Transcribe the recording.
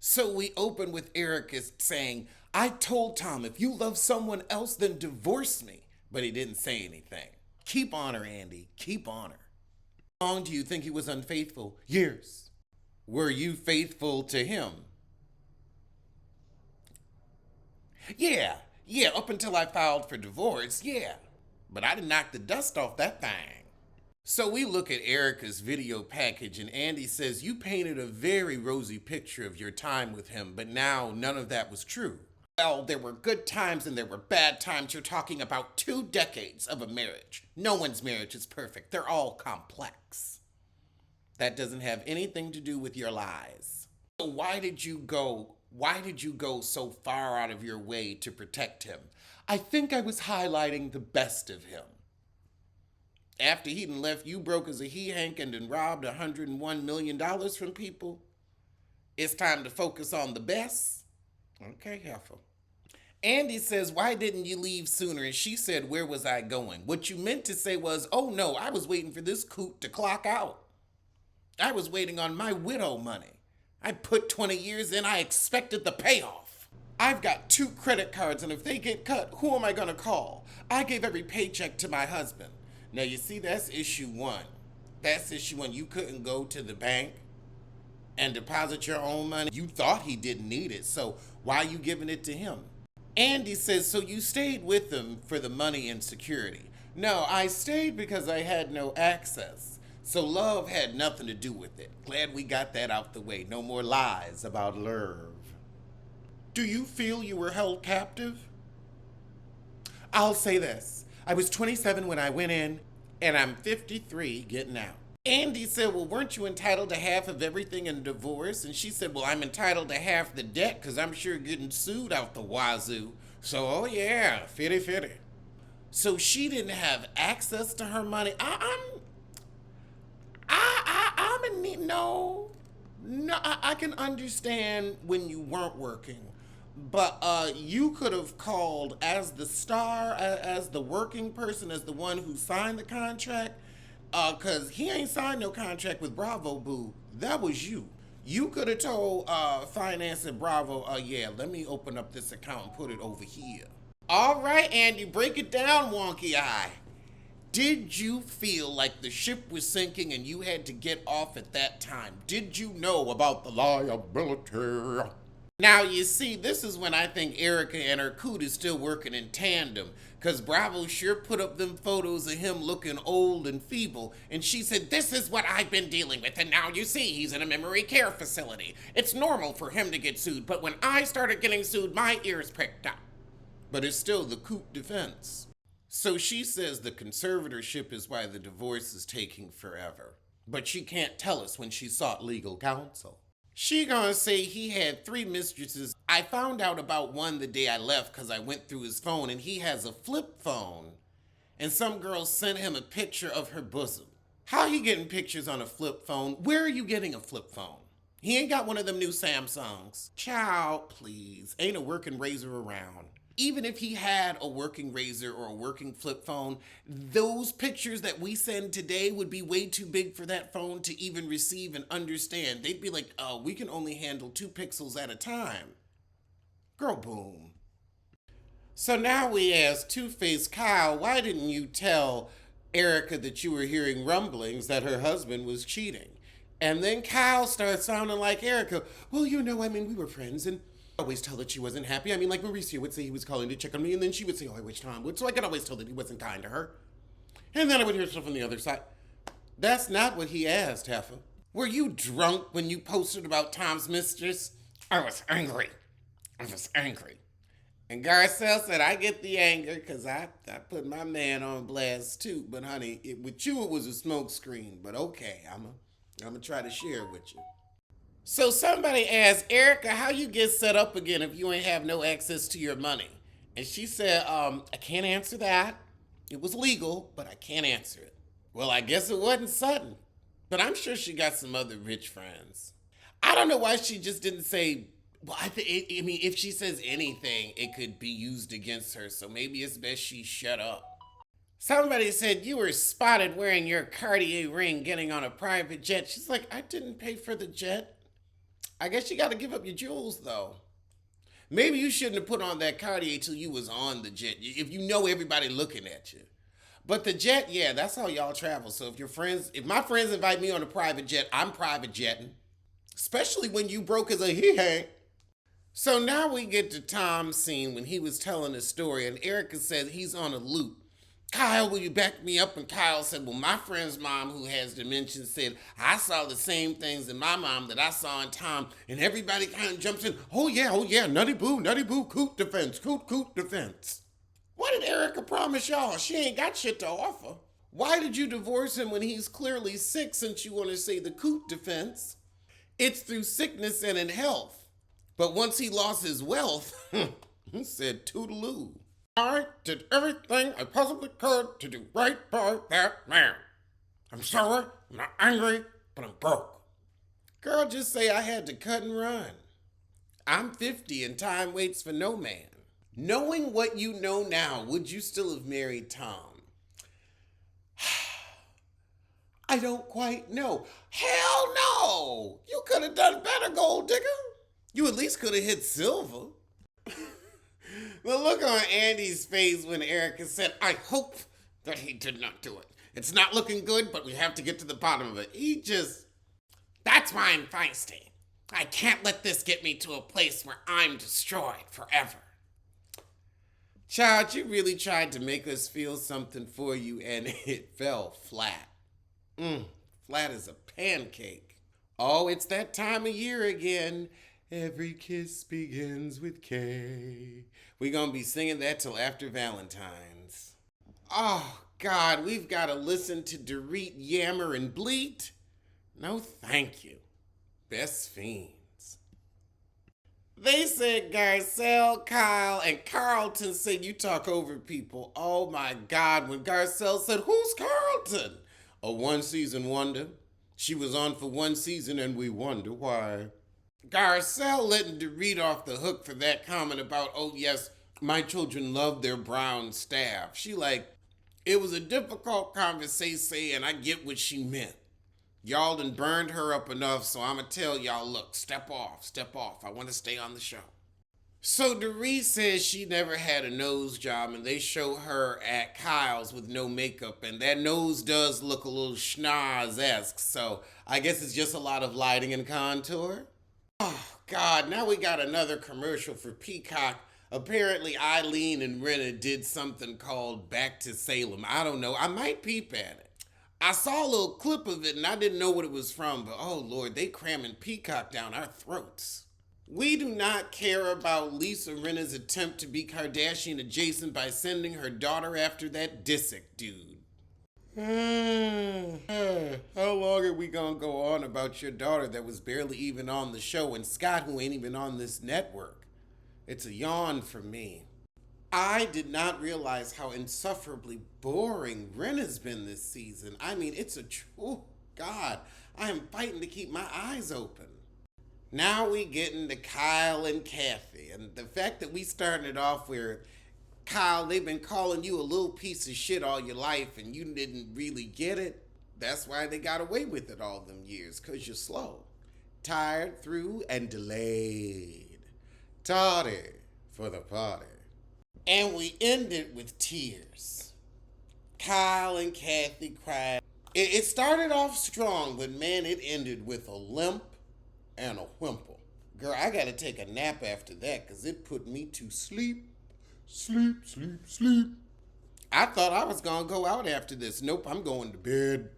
So we open with Erika saying, I told Tom, if you love someone else, then divorce me. But he didn't say anything. Keep on her, Andy. Keep on her. How long do you think he was unfaithful? Years. Were you faithful to him? Yeah, yeah, up until I filed for divorce, yeah. But I didn't knock the dust off that thing. So we look at Erika's video package, and Andy says, you painted a very rosy picture of your time with him, but now none of that was true. Well, there were good times and there were bad times. You're talking about 2 decades of a marriage. No one's marriage is perfect, they're all complex. That doesn't have anything to do with your lies. So why did you go so far out of your way to protect him? I think I was highlighting the best of him. After he'd left you broke as a he-hank and robbed $101 million from people, it's time to focus on the best? Okay, Heifer. Andy says, why didn't you leave sooner? And she said, where was I going? What you meant to say was, oh no, I was waiting for this coot to clock out. I was waiting on my widow money. I put 20 years in, I expected the payoff. I've got 2 credit cards, and if they get cut, who am I gonna call? I gave every paycheck to my husband. Now you see, that's issue 1. That's issue 1. You couldn't go to the bank and deposit your own money. You thought he didn't need it, so why are you giving it to him? Andy says, so you stayed with him for the money and security. No, I stayed because I had no access. So love had nothing to do with it. Glad we got that out the way. No more lies about love. Do you feel you were held captive? I'll say this. I was 27 when I went in, and I'm 53 getting out. Andy said, well, weren't you entitled to half of everything in divorce? And she said, well, I'm entitled to half the debt because I'm sure getting sued out the wazoo. So, oh yeah, fitty. So she didn't have access to her money. I'm in need. No, I can understand when you weren't working, but you could have called as the star, as the working person, as the one who signed the contract, cause he ain't signed no contract with Bravo, boo. That was you. You could have told finance at Bravo, yeah, let me open up this account and put it over here. All right, Andy, break it down, wonky eye. Did you feel like the ship was sinking and you had to get off at that time? Did you know about the liability? Now, you see, this is when I think Erika and her coot is still working in tandem, because Bravo sure put up them photos of him looking old and feeble, and she said, this is what I've been dealing with, and now you see he's in a memory care facility. It's normal for him to get sued, but when I started getting sued, my ears pricked up. But it's still the coot defense. So she says the conservatorship is why the divorce is taking forever. But she can't tell us when she sought legal counsel. She gonna say he had 3 mistresses. I found out about one the day I left because I went through his phone and he has a flip phone. And some girl sent him a picture of her bosom. How he getting pictures on a flip phone? Where are you getting a flip phone? He ain't got one of them new Samsungs. Child, please. Ain't a working razor around. Even if he had a working razor or a working flip phone, those pictures that we send today would be way too big for that phone to even receive and understand. They'd be like, oh, we can only handle 2 pixels at a time. Girl, boom. So now we ask Two-Faced Kyle, why didn't you tell Erika that you were hearing rumblings that her husband was cheating? And then Kyle starts sounding like Erika. Well, we were friends and always tell that she wasn't happy. Like Mauricio would say he was calling to check on me, and then she would say, oh, I wish Tom would. So I could always tell that he wasn't kind to her. And then I would hear stuff on the other side. That's not what he asked, Heifer. Were you drunk when you posted about Tom's mistress? I was angry. And Garcelle said, I get the anger because I put my man on blast too. But honey, with you it was a smoke screen. But okay, I'm going to try to share it with you. So somebody asked, Erika, how you get set up again if you ain't have no access to your money? And she said, I can't answer that. It was legal, but I can't answer it. Well, I guess it wasn't Sutton. But I'm sure she got some other rich friends. I don't know why she just didn't say, well, if she says anything, it could be used against her. So maybe it's best she shut up. Somebody said you were spotted wearing your Cartier ring getting on a private jet. She's like, I didn't pay for the jet. I guess you got to give up your jewels, though. Maybe you shouldn't have put on that Cartier till you was on the jet, if you know everybody looking at you. But the jet, yeah, that's how y'all travel. So if my friends invite me on a private jet, I'm private jetting. Especially when you broke as a he hey. So now we get to Tom's scene when he was telling his story, and Erika said he's on a loop. Kyle, will you back me up? And Kyle said, well, my friend's mom, who has dementia, said, I saw the same things in my mom that I saw in Tom. And everybody kind of jumps in, oh yeah, nutty boo, coot defense, coot defense. What did Erika promise y'all? She ain't got shit to offer. Why did you divorce him when he's clearly sick since you want to say the coot defense? It's through sickness and in health. But once he lost his wealth, he said toodaloo. I did everything I possibly could to do right by that man. I'm sorry, I'm not angry, but I'm broke. Girl, just say I had to cut and run. I'm 50 and time waits for no man. Knowing what you know now, would you still have married Tom? I don't quite know. Hell no! You could have done better, gold digger. You at least could have hit silver. The look on Andy's face when Erika said, I hope that he did not do it. It's not looking good, but we have to get to the bottom of it. That's why I'm feisty. I can't let this get me to a place where I'm destroyed forever. Child, you really tried to make us feel something for you, and it fell flat. Flat as a pancake. Oh, it's that time of year again. Every kiss begins with K. We're going to be singing that till after Valentine's. Oh, God, we've got to listen to Dorit yammer and bleat? No, thank you. Best fiends. They said Garcelle, Kyle, and Carlton said you talk over people. Oh, my God, when Garcelle said, who's Carlton? A one-season wonder. She was on for one season and we wonder why. Garcelle letting Dorit off the hook for that comment about, oh yes, my children love their brown staff. She like, it was a difficult conversation and I get what she meant. Y'all done burned her up enough, so I'ma tell y'all, look, step off. I want to stay on the show. So Dorit says she never had a nose job and they show her at Kyle's with no makeup and that nose does look a little schnoz-esque, so I guess it's just a lot of lighting and contour. Oh, God, now we got another commercial for Peacock. Apparently, Eileen and Renna did something called Back to Salem. I don't know. I might peep at it. I saw a little clip of it, and I didn't know what it was from, but oh, Lord, they cramming Peacock down our throats. We do not care about Lisa Rinna's attempt to be Kardashian adjacent by sending her daughter after that Disick dude. How long are we gonna go on about your daughter that was barely even on the show and Scott who ain't even on this network? It's a yawn for me. I did not realize how insufferably boring Rinna's been this season. I mean, it's a true God. I am fighting to keep my eyes open. Now we getting to Kyle and Kathy, and the fact that we started it off where Kyle, they've been calling you a little piece of shit all your life and you didn't really get it. That's why they got away with it all them years, because you're slow. Tired, through, and delayed. Tardy for the party. And we ended with tears. Kyle and Kathy cried. It started off strong, but man, it ended with a limp and a whimper. Girl, I gotta take a nap after that, because it put me to sleep. Sleep. I thought I was gonna go out after this. Nope, I'm going to bed.